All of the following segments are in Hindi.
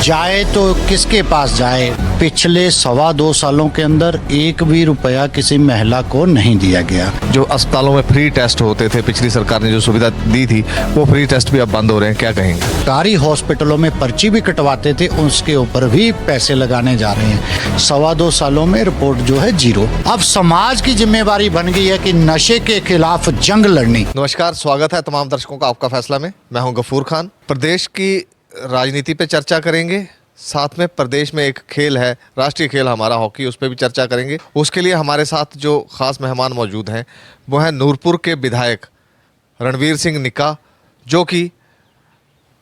जाए तो किसके पास जाए। पिछले 2.25 सालों के अंदर एक भी रुपया किसी महिला को नहीं दिया गया। जो अस्पतालों में फ्री टेस्ट होते थे, पिछली सरकार ने जो सुविधा दी थी, वो फ्री टेस्ट भी अब बंद हो रहे हैं, क्या कहेंगे? सरकारी हॉस्पिटलों में पर्ची भी कटवाते थे, उसके ऊपर भी पैसे लगाने जा रहे हैं। 2.25 सालों में रिपोर्ट जो है जीरो। अब समाज की जिम्मेवारी बन गई है कि नशे के खिलाफ जंग लड़नी। नमस्कार, स्वागत है तमाम दर्शकों का आपका फैसला में। मैं हूं गफूर खान। प्रदेश की राजनीति पे चर्चा करेंगे, साथ में प्रदेश में एक खेल है, राष्ट्रीय खेल हमारा हॉकी, उस पर भी चर्चा करेंगे। उसके लिए हमारे साथ जो खास मेहमान मौजूद हैं वो हैं नूरपुर के विधायक रणवीर सिंह निक्का, जो कि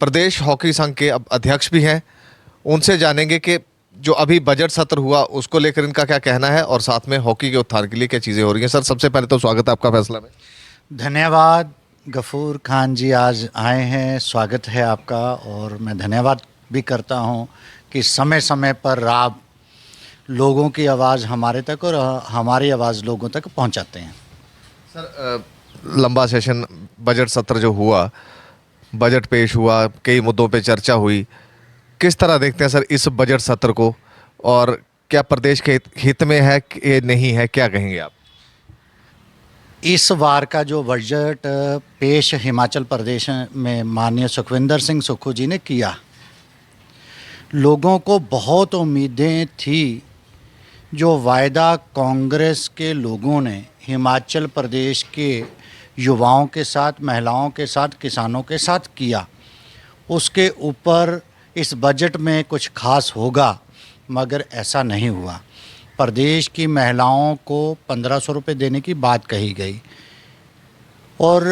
प्रदेश हॉकी संघ के अब अध्यक्ष भी हैं। उनसे जानेंगे कि जो अभी बजट सत्र हुआ उसको लेकर इनका क्या कहना है और साथ में हॉकी के उत्थान के लिए क्या चीज़ें हो रही हैं। सर, सबसे पहले तो स्वागत है आपका फैसला में। धन्यवाद गफूर खान जी, आज आए हैं, स्वागत है आपका। और मैं धन्यवाद भी करता हूं कि समय समय पर आप लोगों की आवाज़ हमारे तक और हमारी आवाज़ लोगों तक पहुंचाते हैं। सर, लंबा सेशन बजट सत्र जो हुआ, बजट पेश हुआ, कई मुद्दों पे चर्चा हुई, किस तरह देखते हैं सर इस बजट सत्र को, और क्या प्रदेश के हित में है कि नहीं है, क्या कहेंगे आप? इस बार का जो बजट पेश हिमाचल प्रदेश में माननीय सुखविंदर सिंह सुक्खू जी ने किया, लोगों को बहुत उम्मीदें थी। जो वायदा कांग्रेस के लोगों ने हिमाचल प्रदेश के युवाओं के साथ, महिलाओं के साथ, किसानों के साथ किया, उसके ऊपर इस बजट में कुछ खास होगा, मगर ऐसा नहीं हुआ। प्रदेश की महिलाओं को 1500 रुपये देने की बात कही गई, और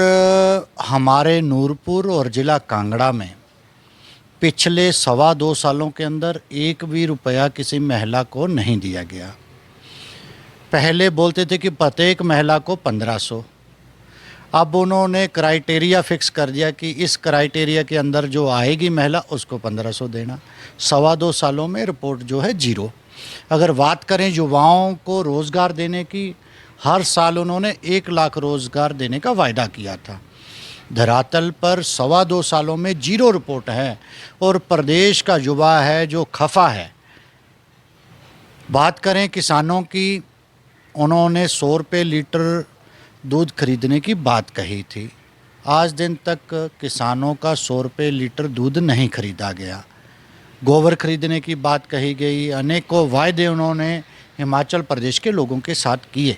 हमारे नूरपुर और ज़िला कांगड़ा में पिछले 2.25 सालों के अंदर एक भी रुपया किसी महिला को नहीं दिया गया। पहले बोलते थे कि प्रत्येक महिला को 1500, अब उन्होंने क्राइटेरिया फिक्स कर दिया कि इस क्राइटेरिया के अंदर जो आएगी महिला उसको 1500 देना। 2.25 सालों में रिपोर्ट जो है जीरो। अगर बात करें युवाओं को रोज़गार देने की, हर साल उन्होंने 1 लाख रोज़गार देने का वायदा किया था। धरातल पर 2.25 सालों में जीरो रिपोर्ट है, और प्रदेश का युवा है जो खफा है। बात करें किसानों की, उन्होंने 100 रुपये लीटर दूध खरीदने की बात कही थी, आज दिन तक किसानों का 100 रुपये लीटर दूध नहीं खरीदा गया। गोबर खरीदने की बात कही गई, अनेकों वायदे उन्होंने हिमाचल प्रदेश के लोगों के साथ किए,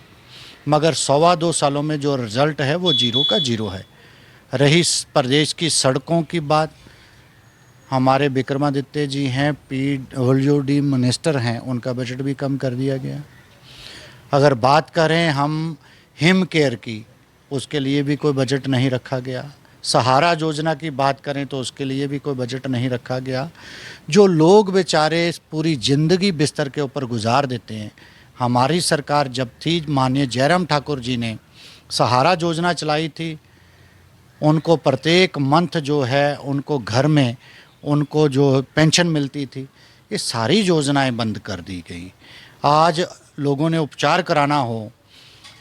मगर 2.25 सालों में जो रिज़ल्ट है वो जीरो का जीरो है। रही प्रदेश की सड़कों की बात, हमारे विक्रमादित्य जी हैं, PWD मिनिस्टर हैं, उनका बजट भी कम कर दिया गया। अगर बात करें हम हिम केयर की, उसके लिए भी कोई बजट नहीं रखा गया। सहारा योजना की बात करें तो उसके लिए भी कोई बजट नहीं रखा गया। जो लोग बेचारे पूरी ज़िंदगी बिस्तर के ऊपर गुजार देते हैं, हमारी सरकार जब थी, माननीय जयराम ठाकुर जी ने सहारा योजना चलाई थी, उनको प्रत्येक मंथ जो है उनको घर में उनको जो पेंशन मिलती थी, ये सारी योजनाएं बंद कर दी गई। आज लोगों ने उपचार कराना हो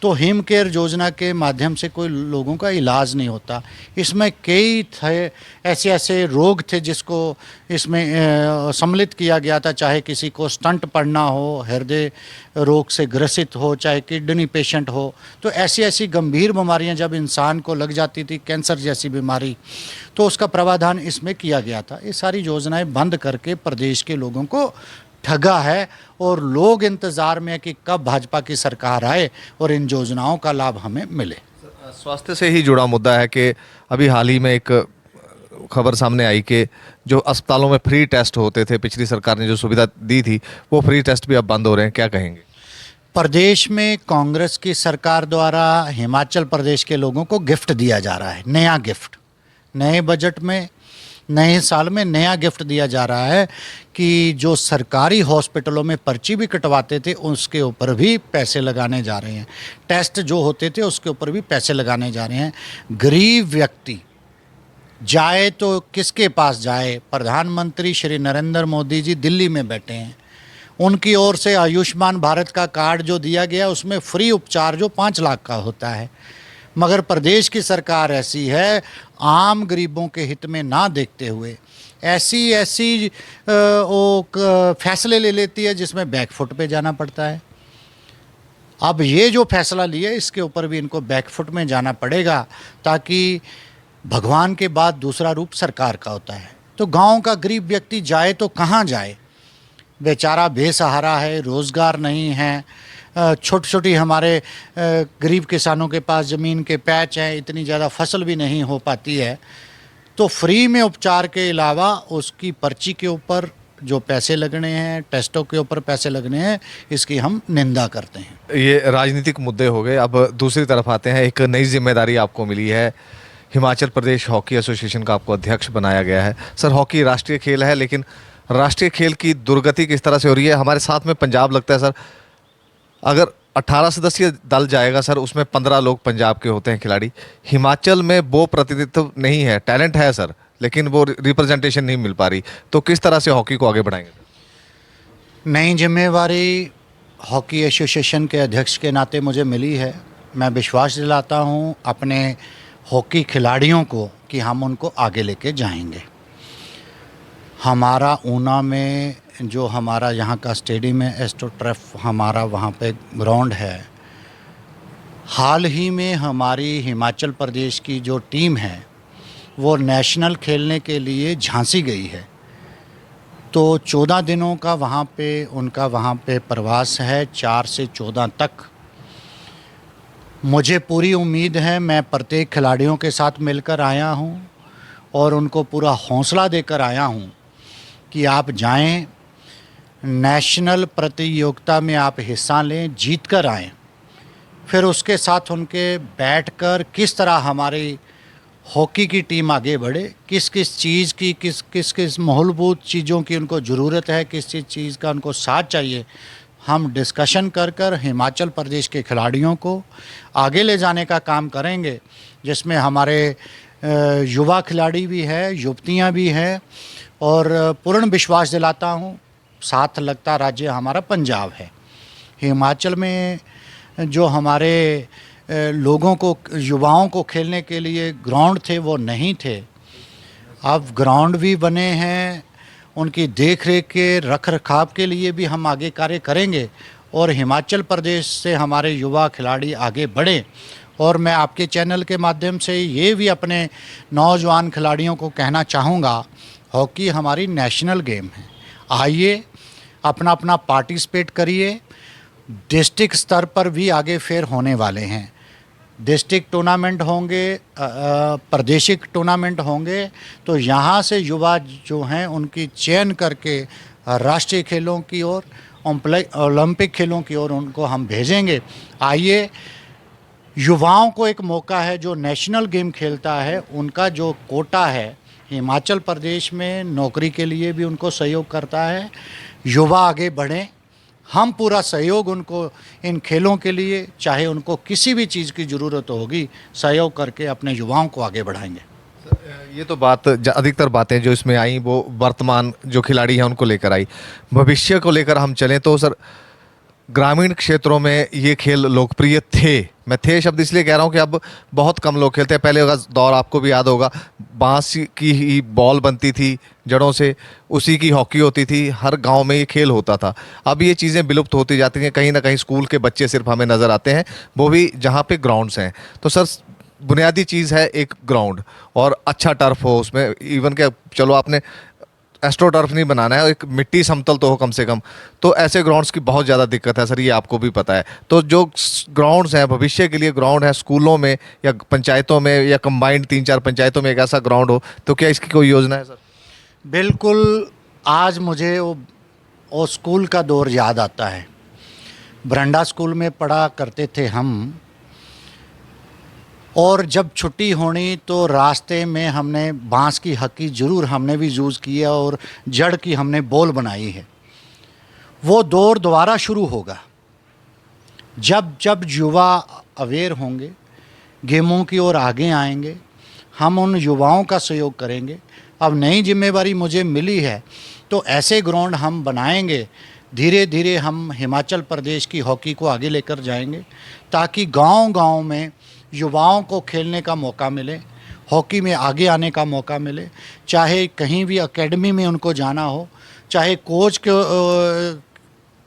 तो हिम केयर योजना के माध्यम से कोई लोगों का इलाज नहीं होता। इसमें कई थे ऐसे रोग थे जिसको इसमें सम्मिलित किया गया था, चाहे किसी को स्टंट पड़ना हो, हृदय रोग से ग्रसित हो, चाहे किडनी पेशेंट हो, तो ऐसी गंभीर बीमारियां जब इंसान को लग जाती थी, कैंसर जैसी बीमारी, तो उसका प्रावधान इसमें किया गया था। ये सारी योजनाएं बंद करके प्रदेश के लोगों को ठगा है, और लोग इंतज़ार में है कि कब भाजपा की सरकार आए और इन योजनाओं का लाभ हमें मिले। स्वास्थ्य से ही जुड़ा मुद्दा है कि अभी हाल ही में एक खबर सामने आई कि जो अस्पतालों में फ्री टेस्ट होते थे, पिछली सरकार ने जो सुविधा दी थी, वो फ्री टेस्ट भी अब बंद हो रहे हैं, क्या कहेंगे? प्रदेश में कांग्रेस की सरकार द्वारा हिमाचल प्रदेश के लोगों को गिफ्ट दिया जा रहा है, नया गिफ्ट। नए बजट में, नए साल में नया गिफ्ट दिया जा रहा है कि जो सरकारी हॉस्पिटलों में पर्ची भी कटवाते थे उसके ऊपर भी पैसे लगाने जा रहे हैं। टेस्ट जो होते थे उसके ऊपर भी पैसे लगाने जा रहे हैं। गरीब व्यक्ति जाए तो किसके पास जाए। प्रधानमंत्री श्री नरेंद्र मोदी जी दिल्ली में बैठे हैं, उनकी ओर से आयुष्मान भारत का कार्ड जो दिया गया उसमें फ्री उपचार जो 5 लाख का होता है, मगर प्रदेश की सरकार ऐसी है, आम गरीबों के हित में ना देखते हुए ऐसी ऐसी वो फैसले ले लेती है जिसमें बैकफुट पे जाना पड़ता है। अब ये जो फैसला लिया इसके ऊपर भी इनको बैकफुट में जाना पड़ेगा, ताकि भगवान के बाद दूसरा रूप सरकार का होता है। तो गांव का गरीब व्यक्ति जाए तो कहाँ जाए, बेचारा बेसहारा है, रोज़गार नहीं है, छोटी छोटी हमारे गरीब किसानों के पास ज़मीन के पैच हैं, इतनी ज़्यादा फसल भी नहीं हो पाती है। तो फ्री में उपचार के अलावा उसकी पर्ची के ऊपर जो पैसे लगने हैं, टेस्टों के ऊपर पैसे लगने हैं, इसकी हम निंदा करते हैं। ये राजनीतिक मुद्दे हो गए। अब दूसरी तरफ आते हैं, एक नई जिम्मेदारी आपको मिली है, हिमाचल प्रदेश हॉकी एसोसिएशन का आपको अध्यक्ष बनाया गया है। सर, हॉकी राष्ट्रीय खेल है, लेकिन राष्ट्रीय खेल की दुर्गति किस तरह से हो रही है? हमारे साथ में पंजाब लगता है सर, अगर 18 सदस्यीय दल जाएगा सर, उसमें 15 लोग पंजाब के होते हैं खिलाड़ी। हिमाचल में वो प्रतिनिधित्व नहीं है, टैलेंट है सर, लेकिन वो रिप्रेजेंटेशन नहीं मिल पा रही। तो किस तरह से हॉकी को आगे बढ़ाएंगे? नई जिम्मेवारी हॉकी एसोसिएशन के अध्यक्ष के नाते मुझे मिली है। मैं विश्वास दिलाता हूँ अपने हॉकी खिलाड़ियों को कि हम उनको आगे लेके जाएंगे। हमारा ऊना में जो हमारा यहाँ का स्टेडियम है, एस्ट्रोटर्फ हमारा वहाँ पे ग्राउंड है। हाल ही में हमारी हिमाचल प्रदेश की जो टीम है वो नेशनल खेलने के लिए झांसी गई है। तो 14 दिनों का वहाँ पे प्रवास है, 4 से 14 तक। मुझे पूरी उम्मीद है, मैं प्रत्येक खिलाड़ियों के साथ मिलकर आया हूँ और उनको पूरा हौसला देकर आया हूँ कि आप जाएं, नेशनल प्रतियोगिता में आप हिस्सा लें, जीत कर आएँ। फिर उसके साथ उनके बैठकर किस तरह हमारी हॉकी की टीम आगे बढ़े, किस किस चीज़ की किस किस मूलभूत चीज़ों की उनको ज़रूरत है, किस चीज़ का उनको साथ चाहिए, हम डिस्कशन कर हिमाचल प्रदेश के खिलाड़ियों को आगे ले जाने का काम करेंगे, जिसमें हमारे युवा खिलाड़ी भी है, युवतियां भी हैं। और पूर्ण विश्वास दिलाता हूं, साथ लगता राज्य हमारा पंजाब है। हिमाचल में जो हमारे लोगों को, युवाओं को खेलने के लिए ग्राउंड थे वो नहीं थे, अब ग्राउंड भी बने हैं। उनकी देख रेख के रख रखाव के लिए भी हम आगे कार्य करेंगे और हिमाचल प्रदेश से हमारे युवा खिलाड़ी आगे बढ़ें। और मैं आपके चैनल के माध्यम से ये भी अपने नौजवान खिलाड़ियों को कहना चाहूँगा, हॉकी हमारी नेशनल गेम है। आइए, अपना अपना पार्टिसिपेट करिए। डिस्ट्रिक्ट स्तर पर भी आगे फिर होने वाले हैं, डिस्ट्रिक्ट टूर्नामेंट होंगे, प्रादेशिक टूर्नामेंट होंगे। तो यहाँ से युवा जो हैं उनकी चयन करके राष्ट्रीय खेलों की ओर, ओलंपिक खेलों की ओर उनको हम भेजेंगे। आइए, युवाओं को एक मौका है, जो नेशनल गेम खेलता है उनका जो कोटा है हिमाचल प्रदेश में नौकरी के लिए भी उनको सहयोग करता है। युवा आगे बढ़ें, हम पूरा सहयोग उनको इन खेलों के लिए, चाहे उनको किसी भी चीज़ की ज़रूरत होगी, सहयोग करके अपने युवाओं को आगे बढ़ाएंगे। ये तो बात, अधिकतर बातें जो इसमें आई वो वर्तमान जो खिलाड़ी हैं उनको लेकर आई। भविष्य को लेकर हम चलें तो सर, ग्रामीण क्षेत्रों में ये खेल लोकप्रिय थे। मैं थे शब्द इसलिए कह रहा हूँ कि अब बहुत कम लोग खेलते हैं। पहले का दौर आपको भी याद होगा, बांस की ही बॉल बनती थी जड़ों से, उसी की हॉकी होती थी, हर गांव में ये खेल होता था। अब ये चीज़ें विलुप्त होती जाती हैं, कहीं ना कहीं स्कूल के बच्चे सिर्फ हमें नज़र आते हैं, वो भी जहाँ पे ग्राउंड्स हैं। तो सर, बुनियादी चीज़ है एक ग्राउंड और अच्छा टर्फ हो उसमें। इवन के चलो आपने एस्ट्रो टर्फ नहीं बनाना है, एक मिट्टी समतल तो हो कम से कम। तो ऐसे ग्राउंड्स की बहुत ज़्यादा दिक्कत है सर, ये आपको भी पता है। तो जो ग्राउंड्स हैं भविष्य के लिए, ग्राउंड है स्कूलों में या पंचायतों में या कंबाइंड 3-4 पंचायतों में एक ऐसा ग्राउंड हो, तो क्या इसकी कोई योजना है सर? बिल्कुल। आज मुझे वो स्कूल का दौर याद आता है। बरंडा स्कूल में पढ़ा करते थे हम, और जब छुट्टी होनी तो रास्ते में हमने बांस की हक्की ज़रूर हमने भी यूज़ की है और जड़ की हमने बॉल बनाई है। वो दौर दोबारा शुरू होगा जब जब युवा अवेयर होंगे, गेमों की ओर आगे आएंगे, हम उन युवाओं का सहयोग करेंगे। अब नई जिम्मेवारी मुझे मिली है तो ऐसे ग्राउंड हम बनाएंगे। धीरे धीरे हम हिमाचल प्रदेश की हॉकी को आगे लेकर जाएंगे, ताकि गांव-गांव में युवाओं को खेलने का मौका मिले हॉकी में आगे आने का मौका मिले, चाहे कहीं भी एकेडमी में उनको जाना हो, चाहे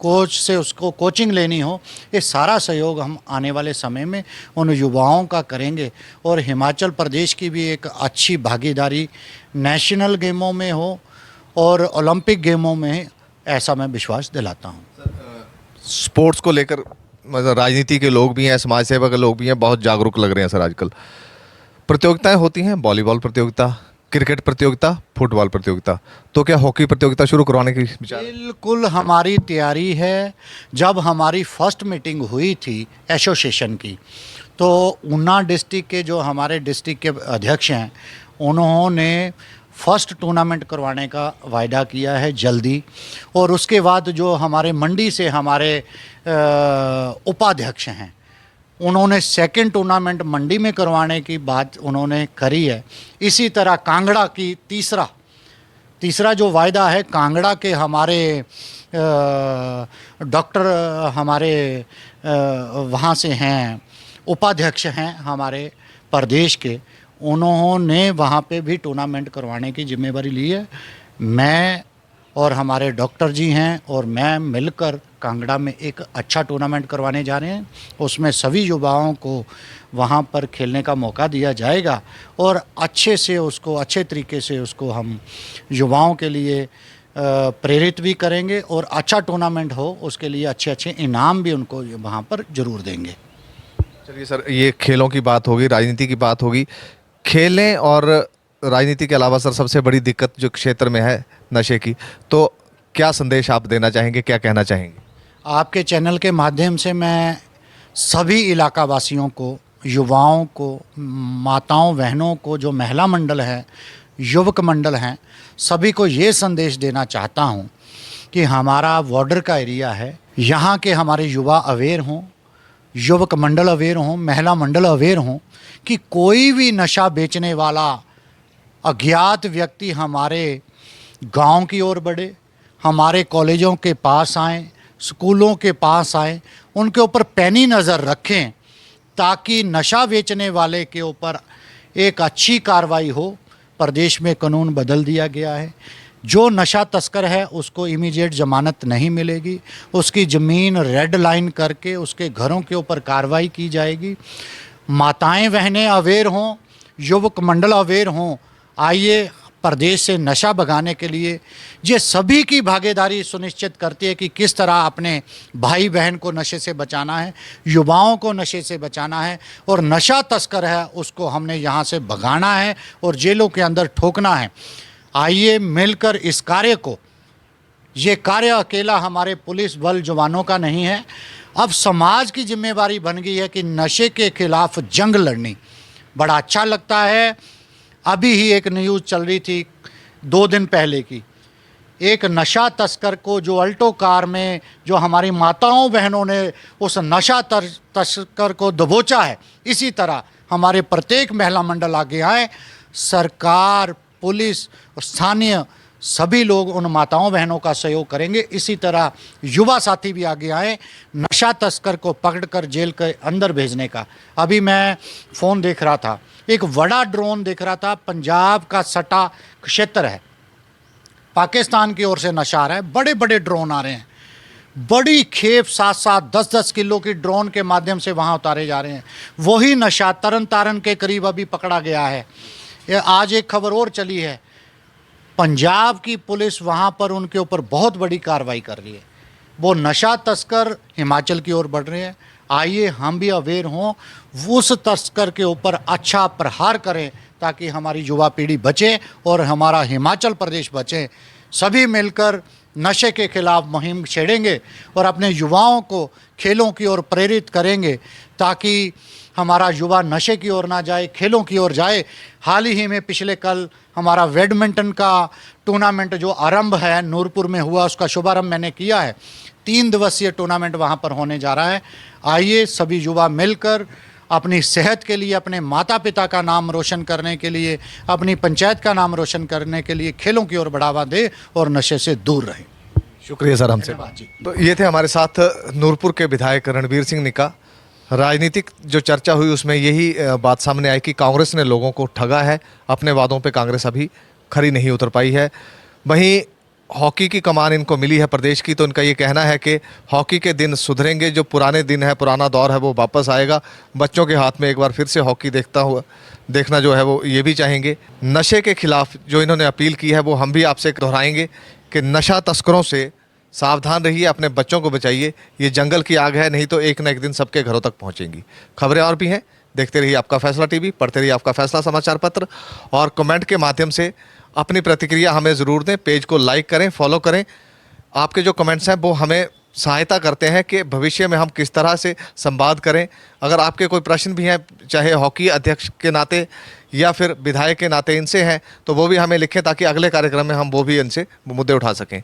कोच से उसको कोचिंग लेनी हो, ये सारा सहयोग हम आने वाले समय में उन युवाओं का करेंगे और हिमाचल प्रदेश की भी एक अच्छी भागीदारी नेशनल गेमों में हो और ओलंपिक गेमों में, ऐसा मैं विश्वास दिलाता हूँ। स्पोर्ट्स को लेकर मतलब राजनीति के लोग भी हैं, समाज सेवा के लोग भी हैं, बहुत जागरूक लग रहे हैं सर आजकल। प्रतियोगिताएं होती हैं, वॉलीबॉल प्रतियोगिता, क्रिकेट प्रतियोगिता, फुटबॉल प्रतियोगिता, तो क्या हॉकी प्रतियोगिता शुरू करवाने की विचार? बिल्कुल हमारी तैयारी है। जब हमारी फर्स्ट मीटिंग हुई थी एसोसिएशन की, तो ऊना डिस्ट्रिक्ट के जो हमारे डिस्ट्रिक्ट के अध्यक्ष हैं, उन्होंने फर्स्ट टूर्नामेंट करवाने का वायदा किया है जल्दी। और उसके बाद जो हमारे मंडी से हमारे उपाध्यक्ष हैं, उन्होंने सेकंड टूर्नामेंट मंडी में करवाने की बात उन्होंने करी है। इसी तरह कांगड़ा की तीसरा जो वायदा है, कांगड़ा के हमारे डॉक्टर हमारे वहाँ से हैं, उपाध्यक्ष हैं हमारे प्रदेश के, उन्होंने वहाँ पे भी टूर्नामेंट करवाने की जिम्मेवारी ली है। मैं और हमारे डॉक्टर जी हैं और मैं मिलकर कांगड़ा में एक अच्छा टूर्नामेंट करवाने जा रहे हैं। उसमें सभी युवाओं को वहाँ पर खेलने का मौका दिया जाएगा और अच्छे तरीके से उसको हम युवाओं के लिए प्रेरित भी करेंगे और अच्छा टूर्नामेंट हो, उसके लिए अच्छे इनाम भी उनको वहाँ पर ज़रूर देंगे। चलिए सर, ये खेलों की बात होगी, राजनीति की बात होगी। खेलें और राजनीति के अलावा सर सबसे बड़ी दिक्कत जो क्षेत्र में है नशे की, तो क्या संदेश आप देना चाहेंगे, क्या कहना चाहेंगे? आपके चैनल के माध्यम से मैं सभी इलाका वासियों को, युवाओं को, माताओं बहनों को, जो महिला मंडल है, युवक मंडल हैं, सभी को ये संदेश देना चाहता हूँ कि हमारा बॉर्डर का एरिया है, यहाँ के हमारे युवा अवेयर हों, युवक मंडल अवेयर हों, महिला मंडल अवेयर हों कि कोई भी नशा बेचने वाला अज्ञात व्यक्ति हमारे गांव की ओर बढ़े, हमारे कॉलेजों के पास आए, स्कूलों के पास आए, उनके ऊपर पैनी नज़र रखें ताकि नशा बेचने वाले के ऊपर एक अच्छी कार्रवाई हो। प्रदेश में कानून बदल दिया गया है, जो नशा तस्कर है उसको इमीडिएट ज़मानत नहीं मिलेगी, उसकी ज़मीन रेड लाइन करके उसके घरों के ऊपर कार्रवाई की जाएगी। माताएं बहनें अवेयर हों, युवक मंडल अवेयर हों। आइए, प्रदेश से नशा भगाने के लिए ये सभी की भागीदारी सुनिश्चित करती है कि किस तरह अपने भाई बहन को नशे से बचाना है, युवाओं को नशे से बचाना है और नशा तस्कर है उसको हमने यहाँ से भगाना है और जेलों के अंदर ठोकना है। आइए मिलकर इस कार्य को, ये कार्य अकेला हमारे पुलिस बल जवानों का नहीं है, अब समाज की जिम्मेवारी बन गई है कि नशे के खिलाफ जंग लड़नी। बड़ा अच्छा लगता है, अभी ही एक न्यूज़ चल रही थी 2 दिन पहले की, एक नशा तस्कर को जो अल्टो कार में जो हमारी माताओं बहनों ने उस नशा तस्कर को दबोचा है, इसी तरह हमारे प्रत्येक महिला मंडल आगे आए, सरकार, पुलिस और स्थानीय सभी लोग उन माताओं बहनों का सहयोग करेंगे। इसी तरह युवा साथी भी आगे आए नशा तस्कर को पकड़कर जेल के अंदर भेजने का। अभी मैं फ़ोन देख रहा था, एक बड़ा ड्रोन देख रहा था, पंजाब का सटा क्षेत्र है, पाकिस्तान की ओर से नशा आ रहा है, बड़े बड़े ड्रोन आ रहे हैं, बड़ी खेप 7-7, 10-10 किलो की ड्रोन के माध्यम से वहाँ उतारे जा रहे हैं। वही नशा तरन तारण के करीब अभी पकड़ा गया है। आज एक खबर और चली है, पंजाब की पुलिस वहाँ पर उनके ऊपर बहुत बड़ी कार्रवाई कर रही है। वो नशा तस्कर हिमाचल की ओर बढ़ रहे हैं। आइए हम भी अवेयर हों, उस तस्कर के ऊपर अच्छा प्रहार करें ताकि हमारी युवा पीढ़ी बचे और हमारा हिमाचल प्रदेश बचे। सभी मिलकर नशे के खिलाफ मुहिम छेड़ेंगे और अपने युवाओं को खेलों की ओर प्रेरित करेंगे ताकि हमारा युवा नशे की ओर ना जाए, खेलों की ओर जाए। हाल ही में पिछले कल हमारा बैडमिंटन का टूर्नामेंट जो आरंभ है नूरपुर में हुआ, उसका शुभारंभ मैंने किया है। 3 दिवसीय टूर्नामेंट वहाँ पर होने जा रहा है। आइए सभी युवा मिलकर अपनी सेहत के लिए, अपने माता पिता का नाम रोशन करने के लिए, अपनी पंचायत का नाम रोशन करने के लिए खेलों की ओर बढ़ावा दें और नशे से दूर रहें। शुक्रिया सर हमसे। तो ये थे हमारे साथ नूरपुर के विधायक रणवीर सिंह निक्का। राजनीतिक जो चर्चा हुई उसमें यही बात सामने आई कि कांग्रेस ने लोगों को ठगा है, अपने वादों पे कांग्रेस अभी खरी नहीं उतर पाई है। वहीं हॉकी की कमान इनको मिली है प्रदेश की, तो इनका ये कहना है कि हॉकी के दिन सुधरेंगे, जो पुराने दिन है, पुराना दौर है, वो वापस आएगा। बच्चों के हाथ में एक बार फिर से हॉकी देखना जो है वो ये भी चाहेंगे। नशे के खिलाफ जो इन्होंने अपील की है वो हम भी आपसे दोहराएंगे कि नशा तस्करों से सावधान रहिए, अपने बच्चों को बचाइए। ये जंगल की आग है, नहीं तो एक न एक दिन सबके घरों तक पहुंचेंगी। खबरें और भी हैं, देखते रहिए आपका फैसला टीवी, पढ़ते रहिए आपका फैसला समाचार पत्र, और कमेंट के माध्यम से अपनी प्रतिक्रिया हमें ज़रूर दें। पेज को लाइक करें, फॉलो करें। आपके जो कमेंट्स हैं वो हमें सहायता करते हैं कि भविष्य में हम किस तरह से संवाद करें। अगर आपके कोई प्रश्न भी हैं, चाहे हॉकी अध्यक्ष के नाते या फिर विधायक के नाते इनसे हैं, तो वो भी हमें लिखें ताकि अगले कार्यक्रम में हम वो भी इनसे मुद्दे उठा सकें।